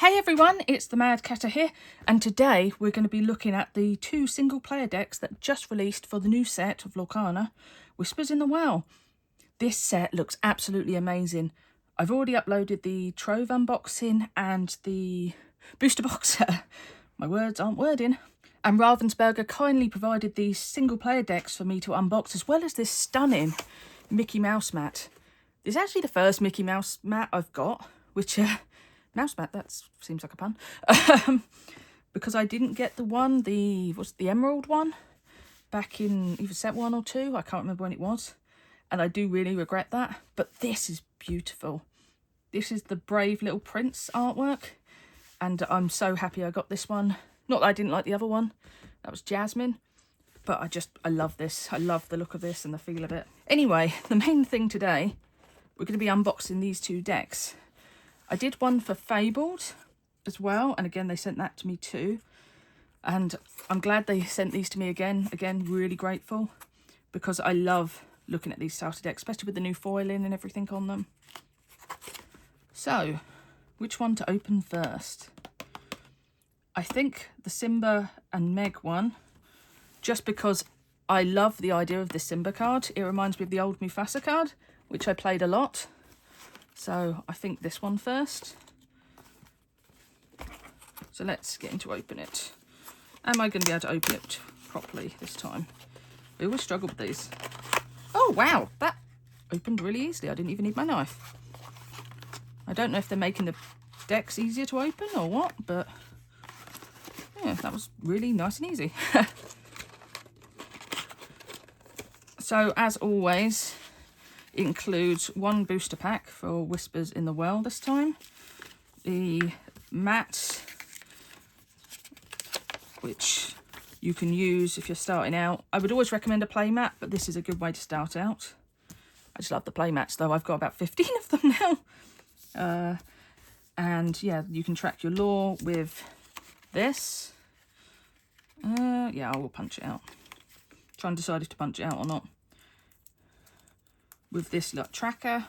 Hey everyone, it's the Mad Catter here, and today we're going to be looking at the 2 single player decks that just released for the new set of Lorcana, Whispers in the Well. This set looks absolutely amazing. I've already uploaded the Trove unboxing and the booster box. My words aren't wording. And Ravensburger kindly provided these single player decks for me to unbox, as well as this stunning Mickey Mouse mat. This is actually the first Mickey Mouse mat I've got, which... mouse mat, that seems like a pun. Because I didn't get the one, the emerald one, back in either set 1 or 2. I can't remember when it was. And I do really regret that. But this is beautiful. This is the Brave Little Prince artwork. And I'm so happy I got this one. Not that I didn't like the other one. That was Jasmine. But I love this. I love the look of this and the feel of it. Anyway, the main thing today, we're going to be unboxing these 2 decks. I did one for Fabled as well, and again they sent that to me too, and I'm glad they sent these to me again. Really grateful, because I love looking at these starter decks, especially with the new foiling and everything on them. So, which one to open first? I think the Simba and Meg one, just because I love the idea of this Simba card. It reminds me of the old Mufasa card, which I played a lot. So I think this one first. So let's get into open it. Am I going to be able to open it properly this time? I always struggle with these. Oh wow, that opened really easily. I didn't even need my knife. I don't know if they're making the decks easier to open or what, but yeah, that was really nice and easy. So as always, it includes 1 booster pack for Whispers in the Well this time. The mat, which you can use if you're starting out. I would always recommend a play mat, but this is a good way to start out. I just love the play mats though. I've got about 15 of them now. And yeah, you can track your lore with this. Yeah, I will punch it out. Try and decide if to punch it out or not. With this tracker.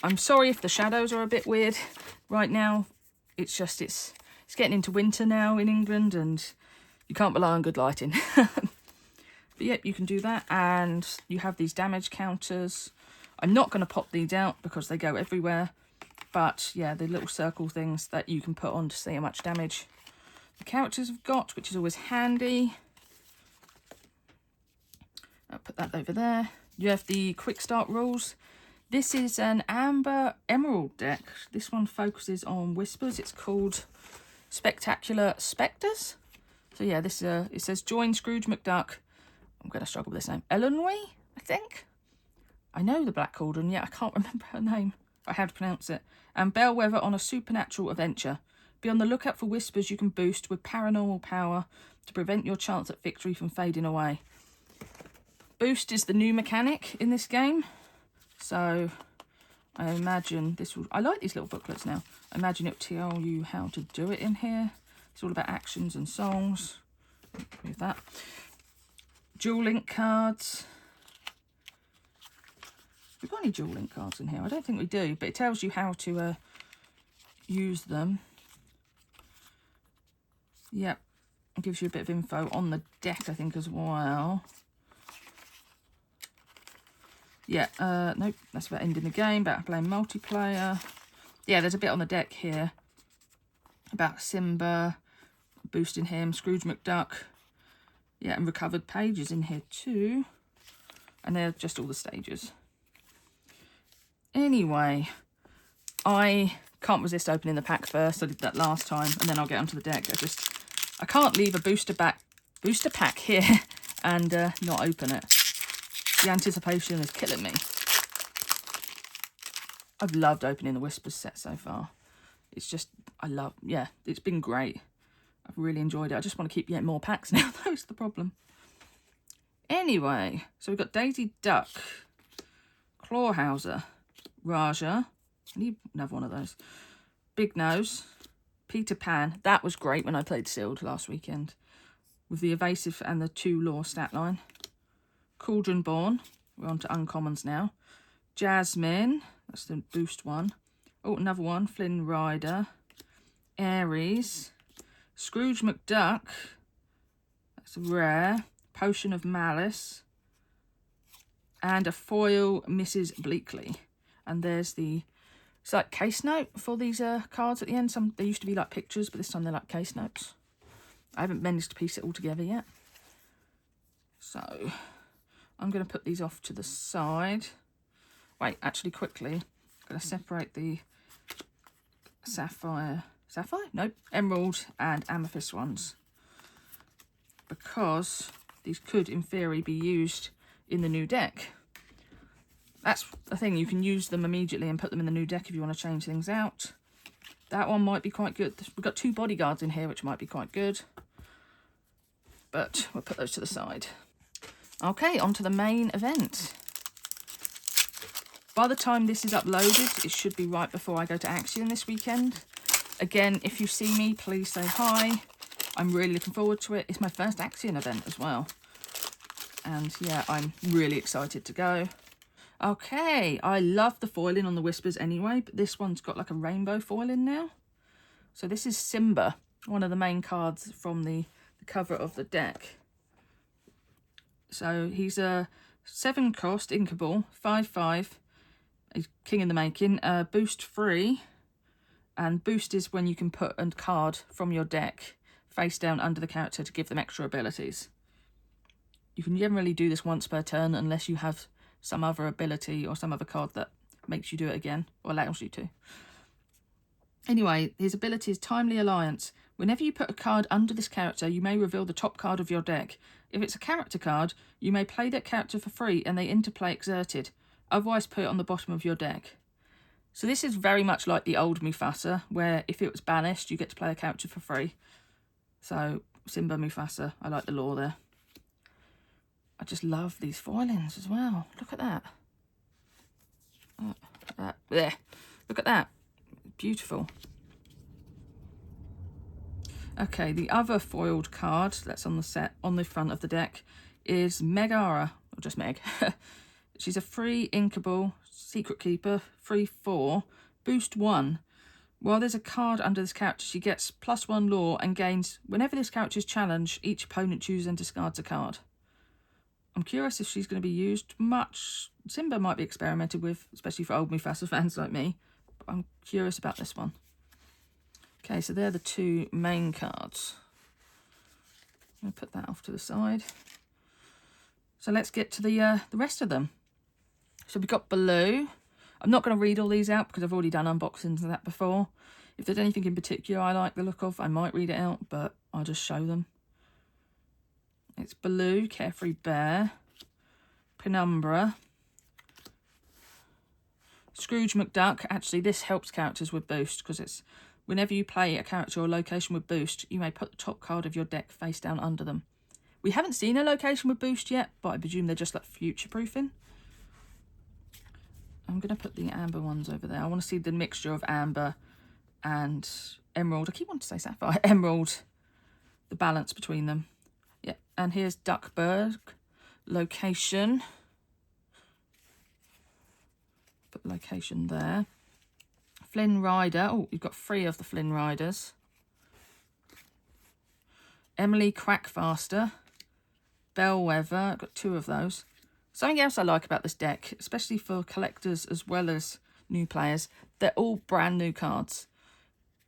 I'm sorry if the shadows are a bit weird right now. It's just it's getting into winter now in England, and you can't rely on good lighting. But yep, you can do that, and you have these damage counters. I'm not going to pop these out because they go everywhere, but yeah, the little circle things that you can put on to see how much damage the characters have got, which is always handy. I'll put that over there. You have the quick start rules. This is an Amber Emerald deck. This one focuses on Whispers. It's called Spectacular Specters. So yeah, this it says join Scrooge McDuck. I'm going to struggle with this name. Elenwy, I think. I know the Black Cauldron, yet I can't remember her name. I have to pronounce it. And Bellwether on a supernatural adventure. Be on the lookout for Whispers you can boost with paranormal power to prevent your chance at victory from fading away. Boost is the new mechanic in this game, so I imagine this will... I like these little booklets now. I imagine it'll tell you how to do it in here. It's all about actions and songs. Move that. Dual Link cards. Have we got any Dual Link cards in here? I don't think we do, but it tells you how to use them. Yep, it gives you a bit of info on the deck, I think, as well. Yeah, nope, that's about ending the game, about playing multiplayer. Yeah, there's a bit on the deck here about Simba, boosting him, Scrooge McDuck. Yeah, and recovered pages in here too. And they're just all the stages. Anyway, I can't resist opening the pack first. I did that last time, and then I'll get onto the deck. I can't leave a booster pack here and not open it. The anticipation is killing me. I've loved opening the Whispers set so far. It's just, yeah, it's been great. I've really enjoyed it. I just want to keep getting more packs now, that's the problem. Anyway, so we've got Daisy Duck, Clawhauser, Raja, I need another one of those, Big Nose, Peter Pan. That was great when I played Sealed last weekend, with the evasive and the 2 lore stat line. Cauldron Born, we're on to uncommons now. Jasmine, that's the boost one. Oh, another one. Flynn Rider. Aries. Scrooge McDuck. That's rare. Potion of Malice. And a foil Mrs. Bleakley. And there's the... It's like case note for these cards at the end. They used to be like pictures, but this time they're like case notes. I haven't managed to piece it all together yet. So I'm going to put these off to the side. Wait, actually quickly, I'm going to separate the Sapphire, nope, Emerald and Amethyst ones. Because these could, in theory, be used in the new deck. That's the thing, you can use them immediately and put them in the new deck if you want to change things out. That one might be quite good. We've got 2 bodyguards in here, which might be quite good. But we'll put those to the side. Okay, on to the main event. By the time this is uploaded, it should be right before I go to Axiom this weekend. Again, if you see me, please say hi. I'm really looking forward to it. It's my first Axiom event as well. And yeah, I'm really excited to go. Okay, I love the foiling on the Whispers anyway, but this one's got like a rainbow foiling now. So this is Simba, one of the main cards from the cover of the deck. So he's a 7-cost Inkable, 5/5. He's king in the making. Boost free, and boost is when you can put a card from your deck face down under the character to give them extra abilities. You can generally do this once per turn unless you have some other ability or some other card that makes you do it again or allows you to. Anyway, his ability is Timely Alliance. Whenever you put a card under this character, you may reveal the top card of your deck. If it's a character card, you may play that character for free and they interplay exerted. Otherwise, put it on the bottom of your deck. So this is very much like the old Mufasa, where if it was banished, you get to play a character for free. So Simba Mufasa, I like the lore there. I just love these foilings as well. Look at that. There. Look at that. Beautiful. Okay, the other foiled card that's on the set on the front of the deck is Megara, or just Meg. She's a free Inkable Secret Keeper, 3/4, boost 1. While there's a card under this character, she gets +1 lore and gains whenever this character is challenged, each opponent chooses and discards a card. I'm curious if she's going to be used much. Simba might be experimented with, especially for old Mufasa fans like me. But I'm curious about this one. Okay, so they're the 2 main cards. I'm going to put that off to the side. So let's get to the rest of them. So we've got Baloo. I'm not going to read all these out because I've already done unboxings of that before. If there's anything in particular I like the look of, I might read it out, but I'll just show them. It's Baloo, Carefree Bear, Penumbra, Scrooge McDuck. Actually, this helps characters with boost because it's whenever you play a character or location with boost, you may put the top card of your deck face down under them. We haven't seen a location with boost yet, but I presume they're just like future-proofing. I'm going to put the amber ones over there. I want to see the mixture of amber and emerald. I keep wanting to say sapphire. Emerald, the balance between them. Yeah, and here's Duckburg, location. Put location there. Flynn Rider. Oh, you've got 3 of the Flynn Riders. Emily Quackfaster. Bellwether. I've got 2 of those. Something else I like about this deck, especially for collectors as well as new players, they're all brand new cards.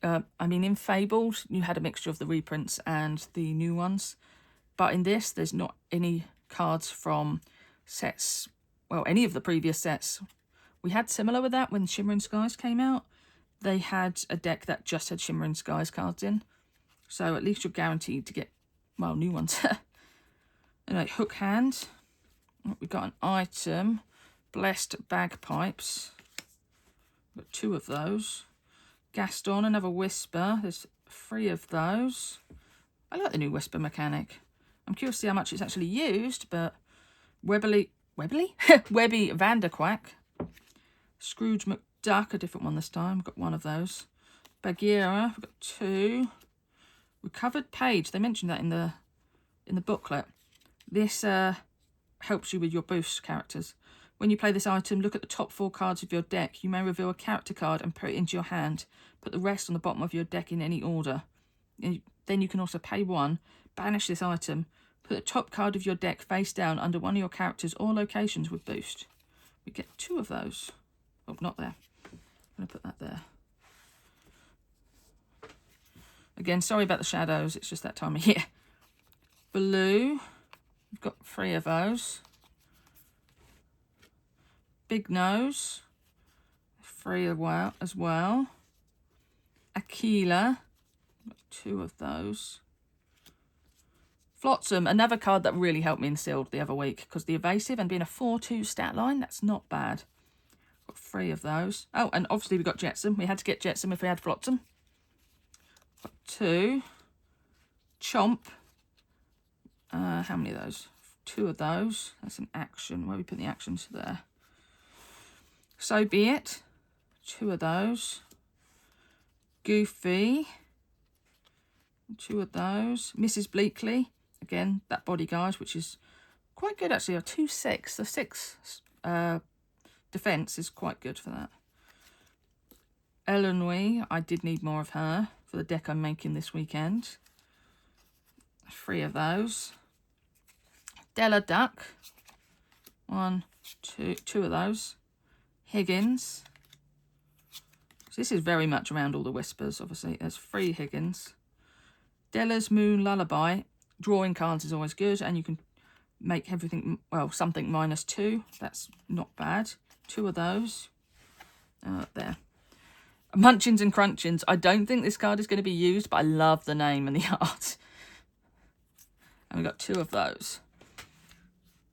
I mean, in Fabled, you had a mixture of the reprints and the new ones. But in this, there's not any cards from sets, well, any of the previous sets. We had similar with that when Shimmering Skies came out. They had a deck that just had Shimmering Skies cards in. So at least you're guaranteed to get, well, new ones. Anyway, Hook Hand. We've got an item. Blessed Bagpipes. We've got 2 of those. Gaston, another Whisper. There's 3 of those. I like the new Whisper mechanic. I'm curious to see how much it's actually used, but Webby Vanderquack. Scrooge McDuck, a different one this time. We've got 1 of those. Bagheera, we've got 2. Recovered Page. They mentioned that in the booklet. This helps you with your boost characters. When you play this item, look at the top 4 cards of your deck. You may reveal a character card and put it into your hand. Put the rest on the bottom of your deck in any order. Then you can also pay 1, banish this item, put the top card of your deck face down under one of your characters or locations with boost. We get 2 of those. Oh, not there. I'm going to put that there. Again, sorry about the shadows, it's just that time of year. Blue, we've got 3 of those. Big Nose, 3 as well. Aquila, 2 of those. Flotsam, another card that really helped me in Sealed the other week, because the evasive and being a 4-2 stat line, that's not bad. Got 3 of those. Oh, and obviously we got Jetsam. We had to get Jetsam if we had Flotsam. Got 2. Chomp. How many of those? 2 of those. That's an action. Where we put the actions there. So be it. 2 of those. Goofy. 2 of those. Mrs. Bleakley. Again, that bodyguard, which is quite good actually. A 2-6. The 6 defense is quite good for that. Elenoi, I did need more of her for the deck I'm making this weekend. 3 of those. Della Duck. 1, 2 of those. Higgins. So this is very much around all the whispers, obviously. There's 3 Higgins. Della's Moon Lullaby. Drawing cards is always good, and you can make everything, well, something -2. That's not bad. 2 of those. There. Munchins and Crunchins. I don't think this card is going to be used, but I love the name and the art. And we got 2 of those.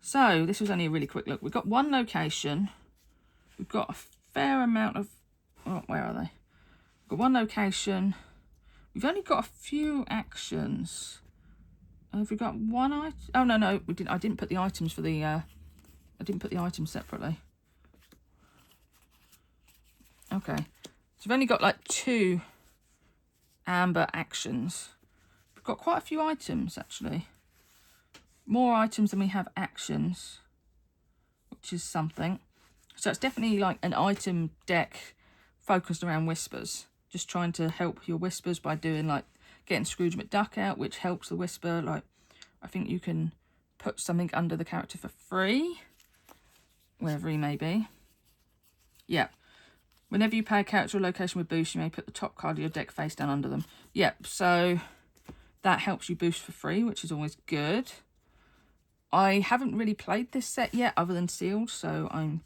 So this was only a really quick look. We've got 1 location. We've got a fair amount of... Oh, where are they? We've got 1 location. We've only got a few actions. Have we got 1 item? Oh, no, we didn't. I didn't put the items for the... I didn't put the items separately. Okay. So we've only got like 2 amber actions. We've got quite a few items, actually. More items than we have actions, which is something. So it's definitely like an item deck focused around whispers. Just trying to help your whispers by doing like getting Scrooge McDuck out, which helps the whisper. Like, I think you can put something under the character for free, wherever he may be. Yeah. Whenever you pay a character or location with boost, you may put the top card of your deck face down under them. Yep, so that helps you boost for free, which is always good. I haven't really played this set yet, other than Sealed, so I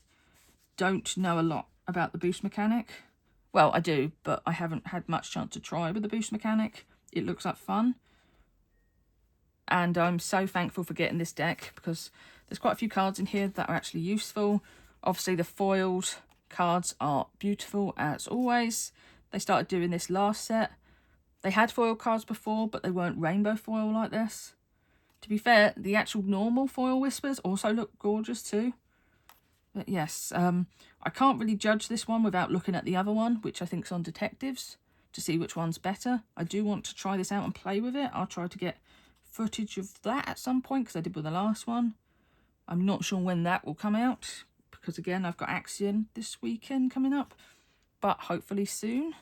don't know a lot about the boost mechanic. Well, I do, but I haven't had much chance to try with the boost mechanic. It looks like fun. And I'm so thankful for getting this deck, because there's quite a few cards in here that are actually useful. Obviously, the foiled cards are beautiful, as always. They started doing this last set. They had foil cards before, but they weren't rainbow foil like this. To be fair, the actual normal foil whispers also look gorgeous too. But yes, I can't really judge this one without looking at the other one, which I think is on Detectives, to see which one's better. I do want to try this out and play with it. I'll try to get footage of that at some point, because I did with the last one. I'm not sure when that will come out, because again, I've got Axion this weekend coming up, but hopefully soon.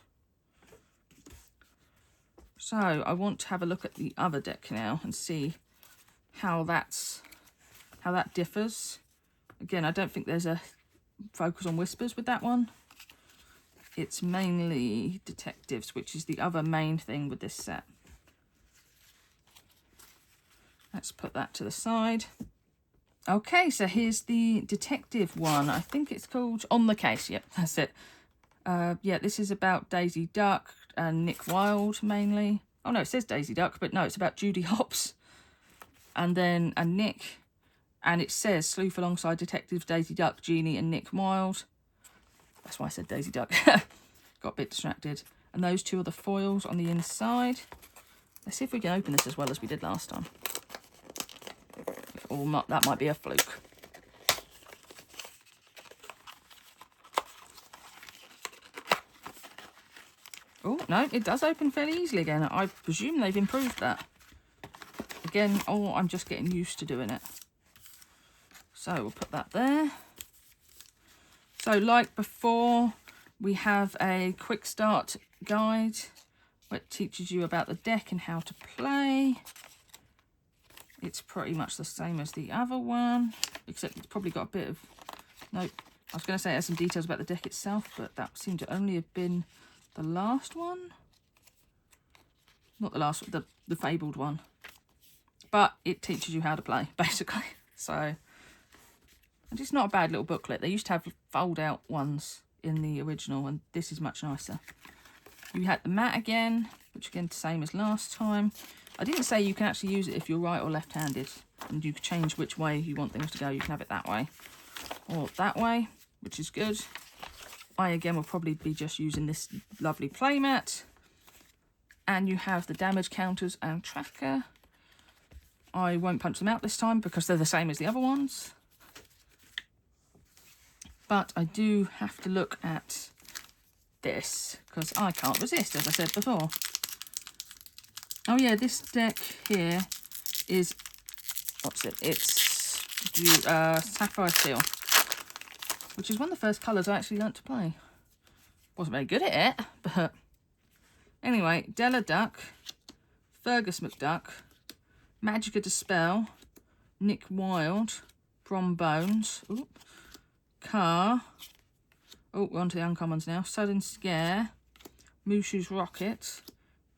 So I want to have a look at the other deck now and see how that differs. Again, I don't think there's a focus on whispers with that one. It's mainly Detectives, which is the other main thing with this set. Let's put that to the side. Okay, so here's the Detective one. I think it's called On the Case. Yep, that's it. Yeah, this is about Daisy Duck and Nick Wilde mainly. Oh no, it says Daisy Duck, but no, it's about Judy Hopps and Nick. And it says sleuth alongside detectives Daisy Duck, Jeannie and Nick Wilde. That's why I said Daisy Duck. Got a bit distracted. And those 2 are the foils on the inside. Let's see if we can open this as well as we did last time. Or not, that might be a fluke. Oh, no, it does open fairly easily again. I presume they've improved that. Again, I'm just getting used to doing it. So we'll put that there. So like before, we have a quick start guide where it teaches you about the deck and how to play. It's pretty much the same as the other one, except it's probably got a bit of... No, I was going to say it has some details about the deck itself, but that seemed to only have been the last one. Not the last one, the fabled one. But it teaches you how to play, basically. So, and it's not a bad little booklet. They used to have fold-out ones in the original, and this is much nicer. You had the mat again, which again, the same as last time. I didn't say you can actually use it if you're right or left-handed, and you can change which way you want things to go. You can have it that way or that way, which is good. I, again, will probably be just using this lovely playmat. And you have the damage counters and tracker. I won't punch them out this time because they're the same as the other ones. But I do have to look at this because I can't resist, as I said before. Oh yeah, this deck here is, what's it? It's Sapphire Steel, which is one of the first colours I actually learnt to play. Wasn't very good at it, but anyway, Della Duck, Fergus McDuck, Magica Dispel, Nick Wild, Brom Bones, Car, we're on to the uncommons now, Sudden Scare, Mushu's Rocket,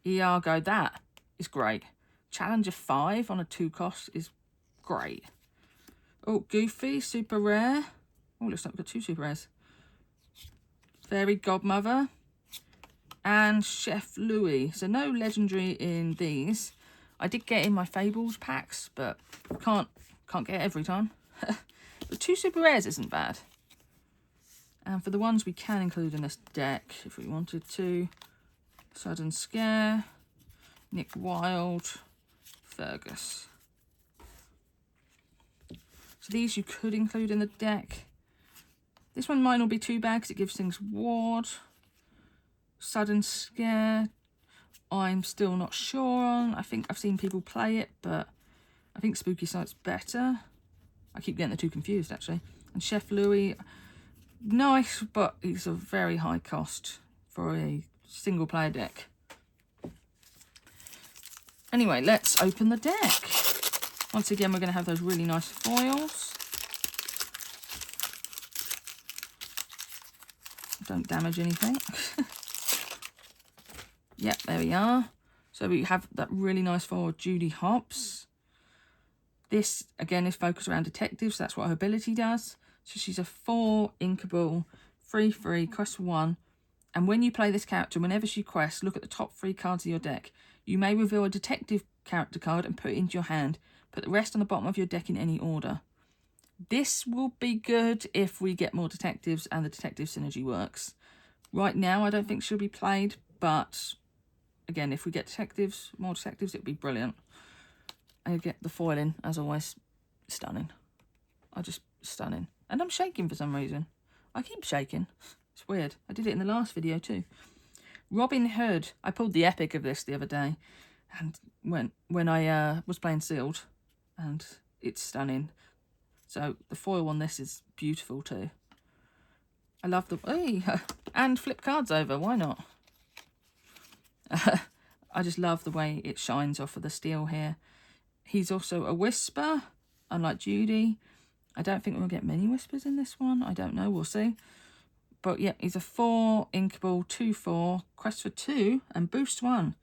Iago, that is great. Challenger 5 on a 2 cost is great. Goofy, super rare. Looks like we've got 2 super rares. Fairy Godmother and Chef Louis. So no legendary in these. I did get in my Fables packs, but can't get it every time. But 2 super rares isn't bad. And for the ones we can include in this deck, if we wanted to, Sudden Scare, Nick Wild, Fergus. So these you could include in the deck. This one might not be too bad because it gives things ward. Sudden Scare, I'm still not sure on. I think I've seen people play it, but I think Spooky Sight's better. I keep getting the 2 confused, actually. And Chef Louis, nice, but it's a very high cost for a single player deck. Anyway, let's open the deck. Once again, we're going to have those really nice foils. Don't damage anything. Yep, there we are. So we have that really nice foil, Judy Hopps. This, again, is focused around detectives. That's what her ability does. So she's a 4 inkable, 3/3, quest 1. And when you play this character, whenever she quests, look at the top 3 cards of your deck. You may reveal a detective character card and put it into your hand. Put the rest on the bottom of your deck in any order. This will be good if we get more detectives and the detective synergy works. Right now, I don't think she'll be played, but again, if we get more detectives, it'd be brilliant. I get the foiling, as always, stunning. Stunning. And I'm shaking for some reason. I keep shaking. It's weird. I did it in the last video too. Robin Hood. I pulled the epic of this the other day, and when I was playing sealed, and it's stunning. So the foil on this is beautiful too. I love the... Hey, and flip cards over. Why not? I just love the way it shines off of the steel here. He's also a Whisper, unlike Judy. I don't think we'll get many Whispers in this one. I don't know. We'll see. But yeah, he's a 4 inkable, 2/4, quest for 2 and boost 1.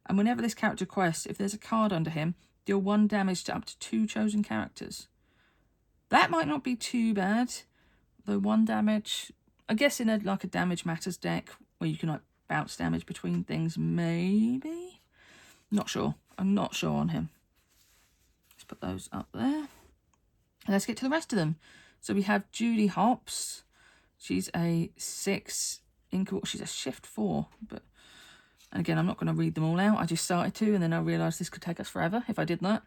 And whenever this character quests, if there's a card under him, deal 1 damage to up to 2 chosen characters. That might not be too bad. Though 1 damage, I guess in a damage matters deck where you can like bounce damage between things, maybe. Not sure. I'm not sure on him. Let's put those up there. And let's get to the rest of them. So we have Judy Hopps. She's a 6 inkable. She's a shift 4, but and again, I'm not going to read them all out. I just started to, and then I realised this could take us forever if I did that.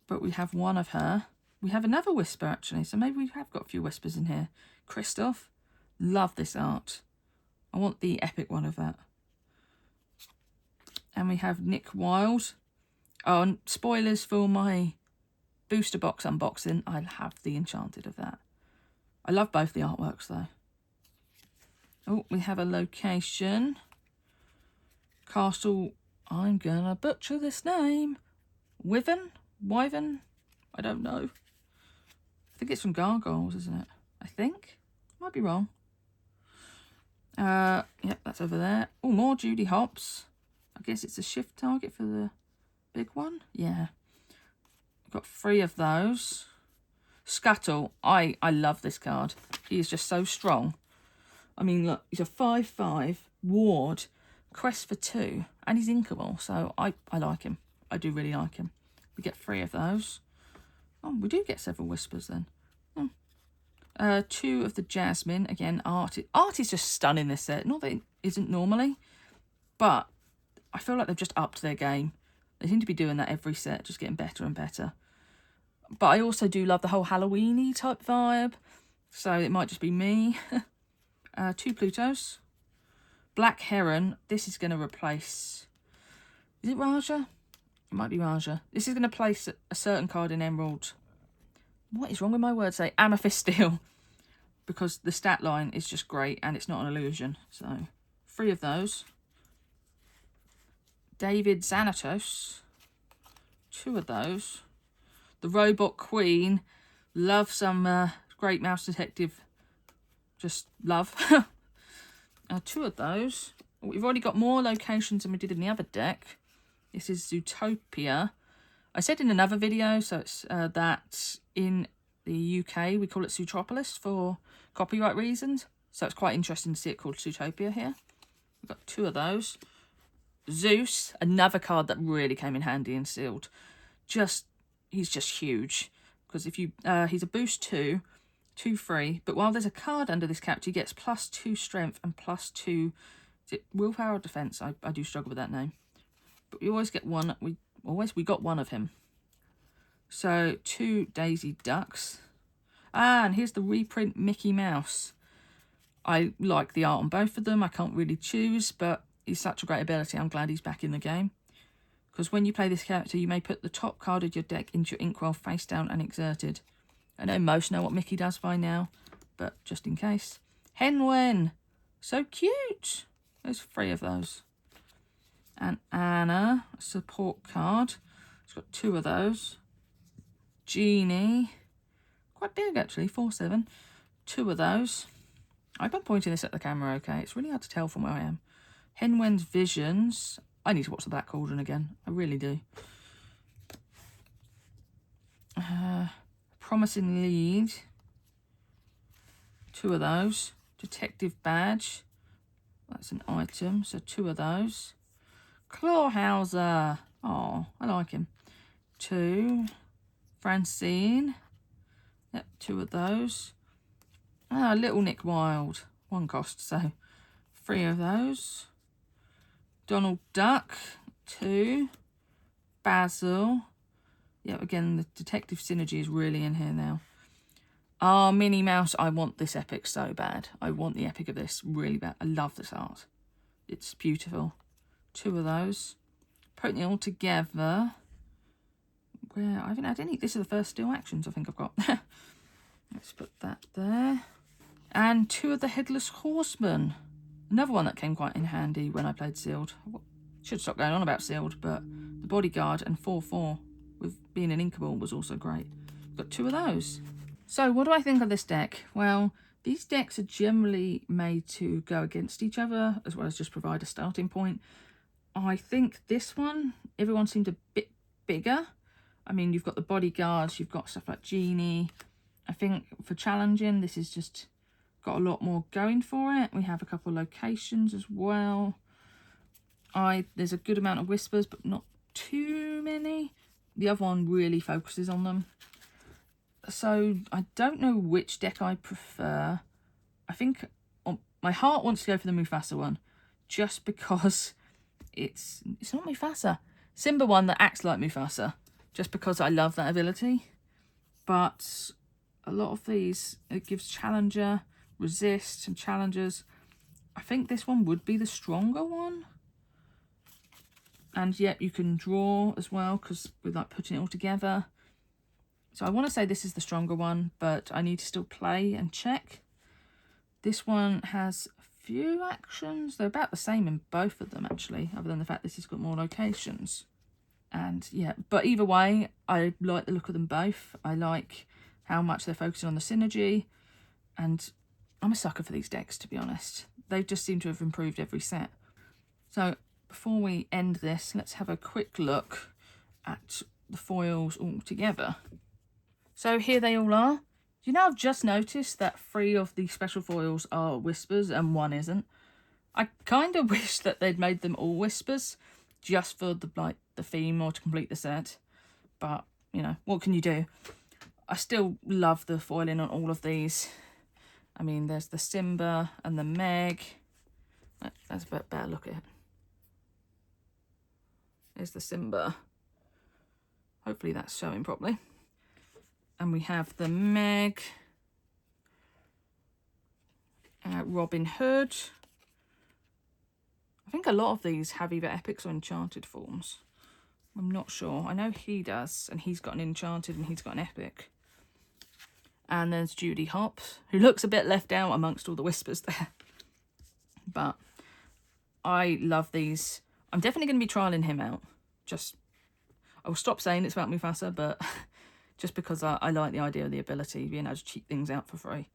But we have one of her. We have another Whisper, actually, so maybe we have got a few Whispers in here. Christoph. Love this art. I want the epic one of that. And we have Nick Wild. Oh, and spoilers for my booster box unboxing. I'll have the Enchanted of that. I love both the artworks though. Oh, we have a location. Castle, I'm gonna butcher this name. Wyvern? I don't know. I think it's from Gargoyles, isn't it? I think. Might be wrong. Yep, that's over there. Oh, more Judy Hopps. I guess it's a shift target for the big one. Yeah. Got 3 of those. Scuttle. I love this card. He is just so strong. I mean, look, he's a 5/5 ward, quest for 2, and he's inkable. So I like him. I do really like him. We get 3 of those. Oh, we do get several whispers then. 2 of the Jasmine. Again, art is just stunning this set. Not that it isn't normally, but I feel like they've just upped their game. They seem to be doing that every set, just getting better and better. But I also do love the whole Halloween-y type vibe, so it might just be me. 2 Plutos. Black Heron. This is going to replace... Is it Raja? It might be Raja. This is going to place a certain card in Emerald. What is wrong with my words? Say Amethyst Steel. Because the stat line is just great and it's not an illusion. So, 3 of those. David Xanatos. 2 of those. The Robot Queen. Love some Great Mouse Detective. Just love. 2 of those. We've already got more locations than we did in the other deck. This is Zootopia. I said in another video, so it's that in the UK we call it Zootropolis for copyright reasons. So it's quite interesting to see it called Zootopia here. We've got 2 of those. Zeus, another card that really came in handy and sealed. He's just huge. Because if you he's a boost 2 free, but while there's a card under this character, he gets +2 strength and +2 is it willpower or defense? I do struggle with that name. But we always get one. We got 1 of him. So 2 Daisy Ducks. And here's the reprint Mickey Mouse. I like the art on both of them. I can't really choose, but he's such a great ability. I'm glad he's back in the game. Because when you play this character, you may put the top card of your deck into your inkwell face down and exerted. I know most know what Mickey does by now, but just in case. Henwen. So cute. There's 3 of those. And Anna, a support card. It's got 2 of those. Genie. Quite big actually, 4/7. 2 of those. I've been pointing this at the camera, okay? It's really hard to tell from where I am. Henwen's Visions. I need to watch the Black Cauldron again. I really do. Promising Lead. 2 of those. Detective Badge. That's an item, so 2 of those. Clawhauser. Oh, I like him. 2. Francine. Yep, 2 of those. Little Nick Wilde. 1 cost, so 3 of those. Donald Duck. 2. Basil. Yeah, again, the detective synergy is really in here now. Minnie Mouse. I want this epic so bad. I want the epic of this really bad. I love this art. It's beautiful. 2 of those. Putting it all together. Where I haven't had any. This is the first Steel Actions I think I've got. Let's put that there. And 2 of the Headless Horsemen. Another one that came quite in handy when I played Sealed. Should stop going on about Sealed, but the Bodyguard and 4/4 with being an inkable was also great. Got 2 of those. So what do I think of this deck? Well, these decks are generally made to go against each other as well as just provide a starting point. I think this one, everyone seemed a bit bigger. I mean, you've got the Bodyguards, you've got stuff like Genie. I think for challenging, this is just got a lot more going for it. We have a couple of locations as well. There's a good amount of whispers, but not too many. The other one really focuses on them. So I don't know which deck I prefer. I think my heart wants to go for the Mufasa one, just because it's not Mufasa. Simba one that acts like Mufasa, just because I love that ability. But a lot of these, it gives Challenger, Resist, and Challengers. I think this one would be the stronger one. And yet you can draw as well, because with like putting it all together. So I want to say this is the stronger one, but I need to still play and check. This one has a few actions. They're about the same in both of them, actually, other than the fact this has got more locations. And yeah, but either way, I like the look of them both. I like how much they're focusing on the synergy. And I'm a sucker for these decks, to be honest. They just seem to have improved every set. So before we end this, let's have a quick look at the foils all together. So here they all are. You know, I've just noticed that 3 of the special foils are whispers and 1 isn't. I kind of wish that they'd made them all whispers, just for the theme or to complete the set. But, you know, what can you do? I still love the foiling on all of these. I mean, there's the Simba and the Meg. That's a bit better look at it. There's the Simba. Hopefully that's showing properly. And we have the Meg. Robin Hood. I think a lot of these have either epics or enchanted forms. I'm not sure. I know he does, and he's got an enchanted and he's got an epic. And there's Judy Hopps, who looks a bit left out amongst all the whispers there. But I love these. I'm definitely going to be trialling him out. I will stop saying it's about Mufasa, but just because I like the idea of the ability, being able to cheat things out for free.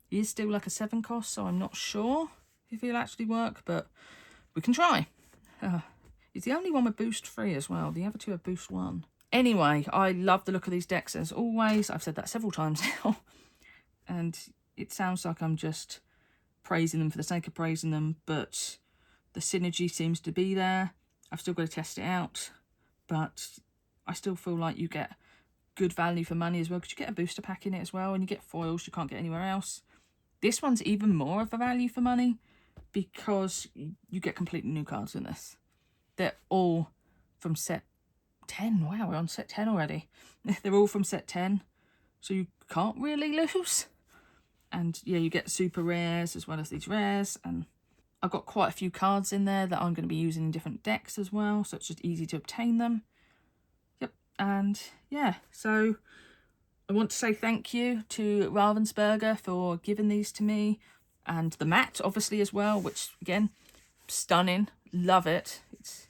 He is still like a 7 cost, so I'm not sure if he'll actually work, but we can try. He's the only one with boost 3 as well. The other 2 have boost 1. Anyway, I love the look of these decks as always. I've said that several times now. And it sounds like I'm just praising them for the sake of praising them, but the synergy seems to be there. I've still got to test it out, but I still feel like you get good value for money as well, because you get a booster pack in it as well, and you get foils you can't get anywhere else. This one's even more of a value for money because you get completely new cards in this. They're all from set 10. Wow, we're on set 10 already. They're all from set 10, so you can't really lose. And yeah, you get super rares as well as these rares, and I've got quite a few cards in there that I'm going to be using in different decks as well, so it's just easy to obtain them. Yep, and yeah, so I want to say thank you to Ravensburger for giving these to me, and the mat obviously as well, which again, stunning, love it, it's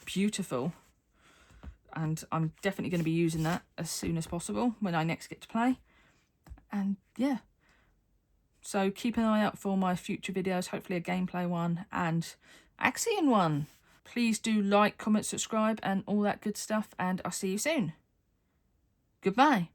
beautiful, and I'm definitely going to be using that as soon as possible when I next get to play. And yeah, so keep an eye out for my future videos, hopefully a gameplay one and Axion one. Please do like, comment, subscribe and all that good stuff, and I'll see you soon. Goodbye.